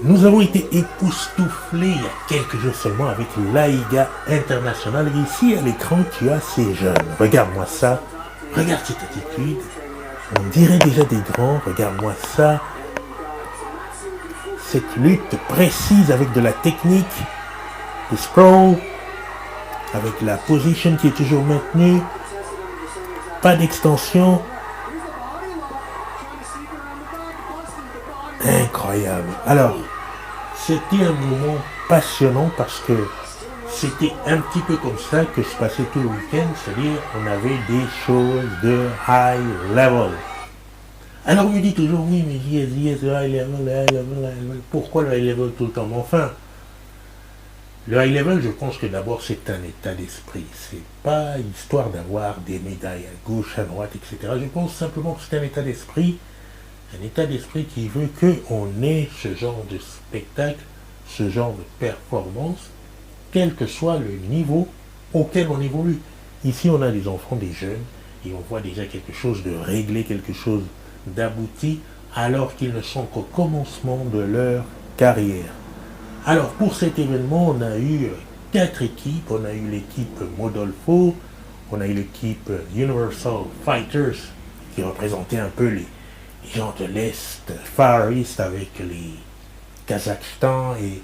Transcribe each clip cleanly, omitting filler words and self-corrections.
Nous avons été époustouflés il y a quelques jours seulement avec l'AIGA International. Et ici à l'écran, tu as ces jeunes. Regarde-moi ça. Regarde cette attitude. On dirait déjà des grands. Regarde-moi ça. Cette lutte précise avec de la technique. Le scroll. Avec la position qui est toujours maintenue. Pas d'extension. Incroyable. Alors, c'était un moment passionnant parce que c'était un petit peu comme ça que se passait tout le week-end, c'est-à-dire on avait des choses de high level. Alors on me dit toujours, oui, mais yes, high level, high level, high level. Pourquoi le high level tout le temps? Mais enfin, le high level, je pense que d'abord c'est un état d'esprit. C'est pas histoire d'avoir des médailles à gauche, à droite, etc. Je pense simplement que c'est un état d'esprit. Un état d'esprit qui veut qu'on ait ce genre de spectacle, ce genre de performance, quel que soit le niveau auquel on évolue. Ici, on a des enfants, des jeunes, et on voit déjà quelque chose de réglé, quelque chose d'abouti, alors qu'ils ne sont qu'au commencement de leur carrière. Alors, pour cet événement, on a eu 4 équipes. On a eu l'équipe Modolfo, on a eu l'équipe Universal Fighters, qui représentait un peu les gens de l'Est, Far East, avec les Kazakhstan et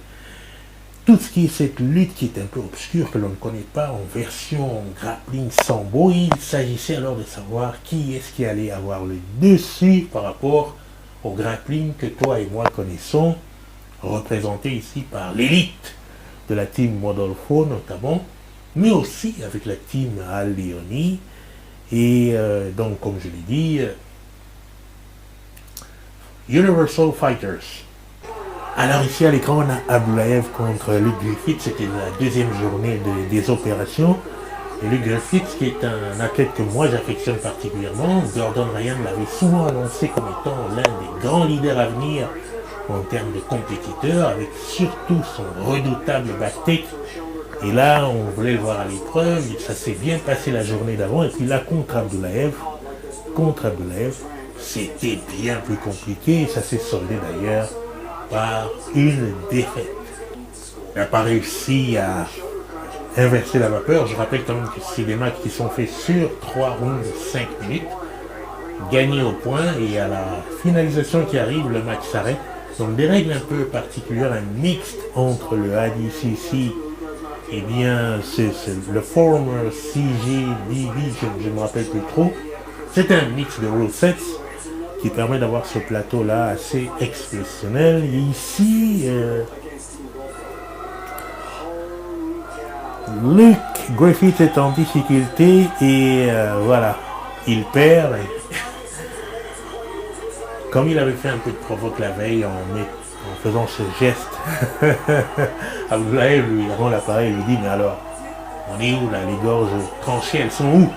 tout ce qui est cette lutte qui est un peu obscure, que l'on ne connaît pas, en version grappling sambo. Il s'agissait alors de savoir qui est-ce qui allait avoir le dessus par rapport au grappling que toi et moi connaissons, représenté ici par l'élite de la team Modolfo notamment, mais aussi avec la team Al Leoni. Et donc, comme je l'ai dit, Universal Fighters. Alors ici à l'écran, on a Abdoulayev contre Luke Griffith. C'était la deuxième journée des opérations. Et Luke Griffith, qui est un athlète que moi j'affectionne particulièrement, Gordon Ryan l'avait souvent annoncé comme étant l'un des grands leaders à venir en termes de compétiteurs, avec surtout son redoutable back-take. Et là, on voulait le voir à l'épreuve. Ça s'est bien passé la journée d'avant. Et puis là, contre Abdoulayev, c'était bien plus compliqué, et ça s'est soldé d'ailleurs par une défaite. Il n'a pas réussi à inverser la vapeur. Je rappelle quand même que c'est des matchs qui sont faits sur 3 rounds de 5 minutes, gagnés au point, et à la finalisation qui arrive, le match s'arrête. Donc des règles un peu particulières, un mixte entre le ADCC et bien c'est le former CGDB, je ne me rappelle plus trop. C'est un mix de rule sets qui permet d'avoir ce plateau-là assez exceptionnel. Et ici, Luke Griffith est en difficulté et voilà, il perd. Et comme il avait fait un peu de provoque la veille en faisant ce geste, Abdoulaye lui rend l'appareil et lui dit, mais alors, on est où là, les gorges tranchées, elles sont où?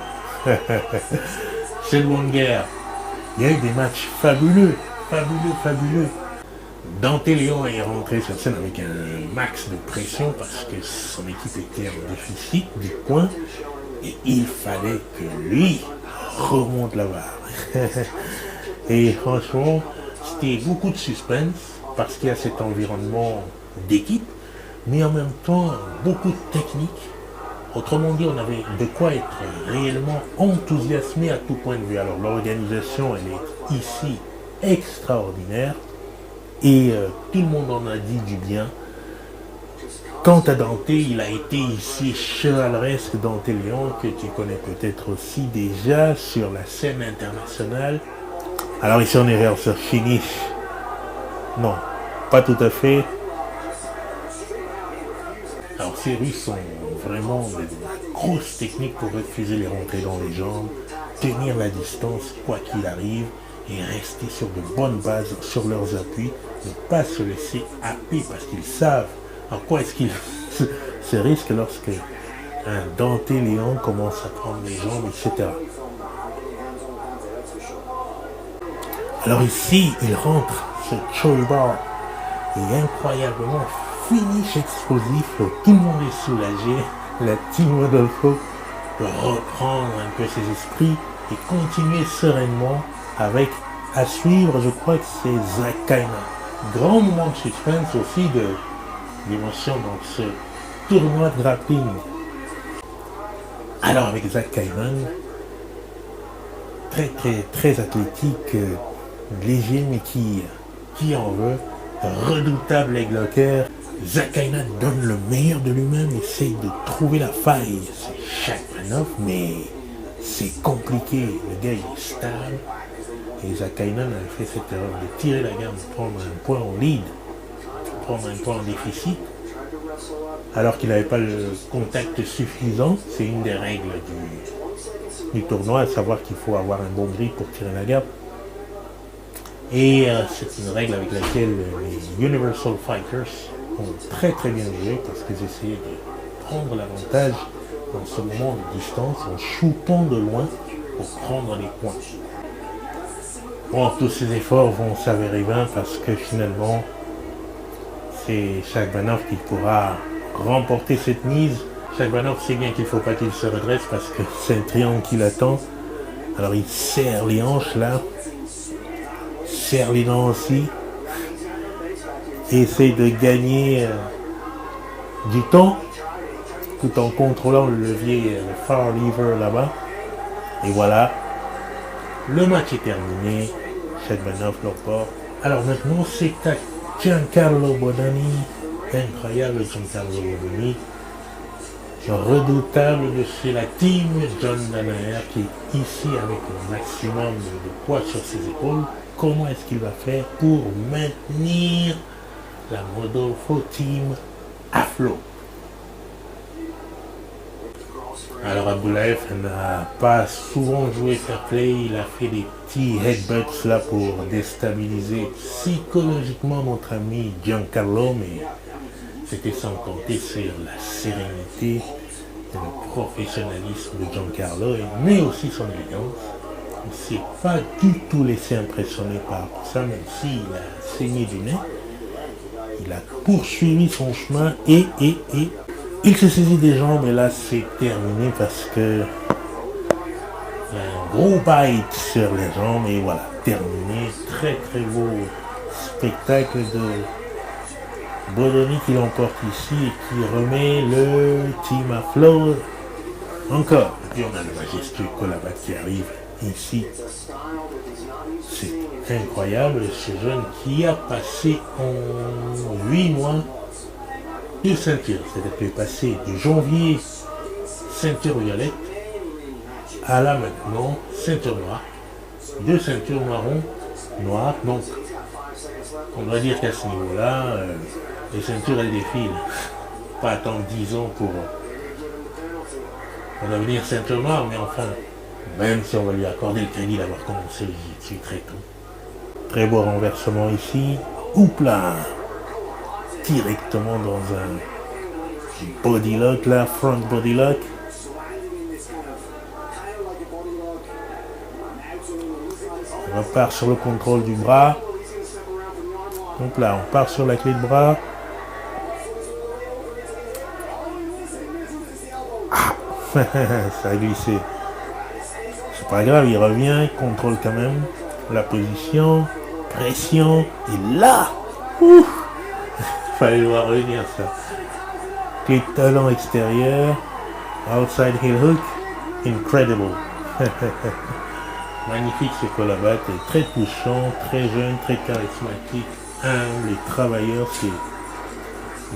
C'est une guerre. Il y a eu des matchs fabuleux. Dante Léon est rentré sur scène avec un max de pression parce que son équipe était en déficit du point et il fallait que lui remonte la barre. Et franchement, c'était beaucoup de suspense parce qu'il y a cet environnement d'équipe, mais en même temps beaucoup de technique. Autrement dit, on avait de quoi être réellement enthousiasmé à tout point de vue. Alors l'organisation, elle est ici extraordinaire et tout le monde en a dit du bien. Quant à Dante, il a été ici chevaleresque. Dante Léon, que tu connais peut-être aussi déjà sur la scène internationale. Alors ici on est vers ce finish. Non, pas tout à fait. Alors ces Russes sont vraiment de grosses techniques pour refuser les rentrées dans les jambes, tenir la distance quoi qu'il arrive et rester sur de bonnes bases sur leurs appuis, ne pas se laisser happer parce qu'ils savent en quoi est-ce qu'ils se risquent lorsque un Dante Léon commence à prendre les jambes, etc. Alors ici, il rentre ce Choi Bar et incroyablement finish explosif, tout le monde est soulagé, la team Modolfo peut reprendre un peu ses esprits et continuer sereinement avec, à suivre, je crois que c'est Zach Kaina. grand moment de suspense aussi, d'émotion dans ce tournoi de grappling. Alors avec Zach Kaiman, très athlétique, léger mais qui en veut, redoutable aigle au cœur. Zach Kaiman donne le meilleur de lui-même, essaye de trouver la faille. C'est Shaq Banoff, mais c'est compliqué. Le gars est stable. Et Zach Kaiman a fait cette erreur de tirer la gamme, de prendre un point en lead, de prendre un point en déficit, alors qu'il n'avait pas le contact suffisant. C'est une des règles du tournoi, à savoir qu'il faut avoir un bon grip pour tirer la gamme. Et c'est une règle avec laquelle les Universal Fighters ont très bien joué, parce qu'ils essayaient de prendre l'avantage dans ce moment de distance en shootant de loin pour prendre les points. Bon, tous ces efforts vont s'avérer vains parce que finalement, c'est Shaq Banoff qui pourra remporter cette mise. Shaq Banoff sait bien qu'il ne faut pas qu'il se redresse parce que c'est un triangle qui l'attend. Alors il serre les hanches là, serre les dents aussi, et essaye de gagner du temps tout en contrôlant le levier, le far lever là-bas. Et voilà, le match est terminé. Shaq Banoff l'emporte. Alors maintenant, c'est à Giancarlo Bodoni. Incroyable Giancarlo Bodoni. Redoutable de chez la team John Danaher qui est ici avec un maximum de poids sur ses épaules. Comment est-ce qu'il va faire pour maintenir la Rodolfo Team à flot? Alors Abdoulayev n'a pas souvent joué fair play, il a fait des petits headbutts là pour déstabiliser psychologiquement notre ami Giancarlo, mais c'était sans compter sur la sérénité et le professionnalisme de Giancarlo, mais aussi son élégance. Il ne s'est pas du tout laissé impressionner par ça, même s'il a saigné du nez. Il a poursuivi son chemin et il se saisit des jambes, et là c'est terminé parce que il y a un gros bite sur les jambes, et voilà, terminé. Très beau spectacle de Bodoni qui l'emporte ici et qui remet le team à flot encore. Et puis on a le majestueux Colabat qui arrive ici. C'est incroyable, ce jeune qui a passé en 8 mois deux ceintures, c'est-à-dire qu'il est passé de janvier ceinture violette à là maintenant ceinture noire, deux ceintures marron, noires, donc on doit dire qu'à ce niveau-là, les ceintures elles défilent, pas attendre 10 ans pour devenir ceinture noire, mais enfin, même si on va lui accorder le crédit d'avoir commencé le jiu-jitsu très tôt. Très beau renversement ici, oupla, directement dans un body lock là, front body lock. On repart sur le contrôle du bras. Donc là, on part sur la clé de bras. Ah, ça a glissé. C'est pas grave, il revient, il contrôle quand même la position, pression, et là, fallait le voir revenir ça. Clé de talon extérieur, outside heel hook, incredible. Magnifique ce Colabat, est très touchant, très jeune, très charismatique, humble et travailleur, c'est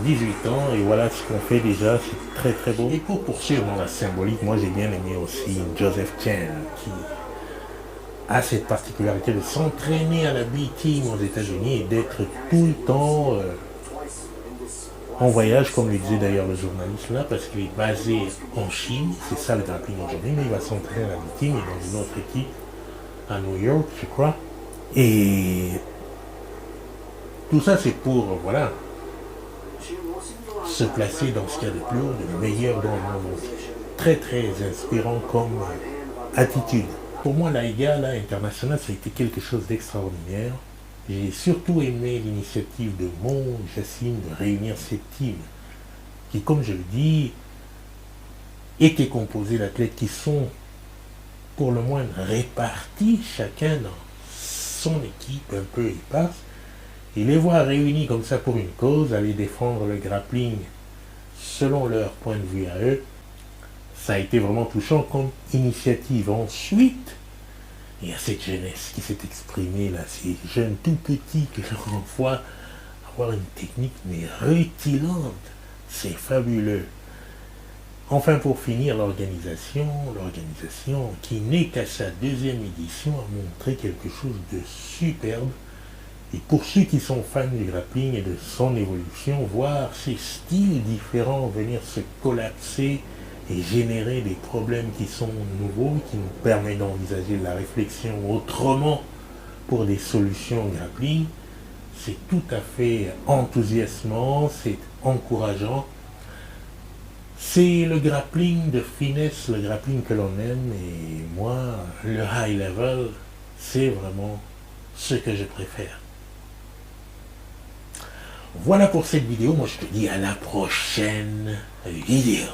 18 ans, et voilà ce qu'on fait déjà, c'est très beau. Et pour poursuivre dans la symbolique, moi j'ai bien aimé aussi Joseph Chan, qui a cette particularité de s'entraîner à la B-Team aux États-Unis et d'être tout le temps en voyage, comme le disait d'ailleurs le journaliste là, parce qu'il est basé en Chine, c'est ça le grappling aujourd'hui, mais il va s'entraîner à la B-Team et dans une autre équipe à New York, je crois. Et tout ça c'est pour, voilà, se placer dans ce qu'il y a de plus haut, de meilleur dans le monde entier. Très inspirant comme attitude. Pour moi, la IGA là, internationale, ça a été quelque chose d'extraordinaire. J'ai surtout aimé l'initiative de Mon Jassim de réunir cette team qui, comme je le dis, était composée d'athlètes qui sont pour le moins répartis, chacun dans son équipe un peu éparse, Et les voir réunis comme ça pour une cause, aller défendre le grappling selon leur point de vue à eux, ça a été vraiment touchant comme initiative. Ensuite, il y a cette jeunesse qui s'est exprimée là, ces jeunes tout petits que l'on voit avoir une technique mais rutilante. C'est fabuleux. Enfin, pour finir, l'organisation qui n'est qu'à sa deuxième édition, a montré quelque chose de superbe. Et pour ceux qui sont fans du grappling et de son évolution, voir ces styles différents venir se collapser et générer des problèmes qui sont nouveaux, qui nous permettent d'envisager la réflexion autrement pour des solutions grappling, c'est tout à fait enthousiasmant, c'est encourageant. C'est le grappling de finesse, le grappling que l'on aime, et moi, le high level, c'est vraiment ce que je préfère. Voilà pour cette vidéo, moi je te dis à la prochaine vidéo.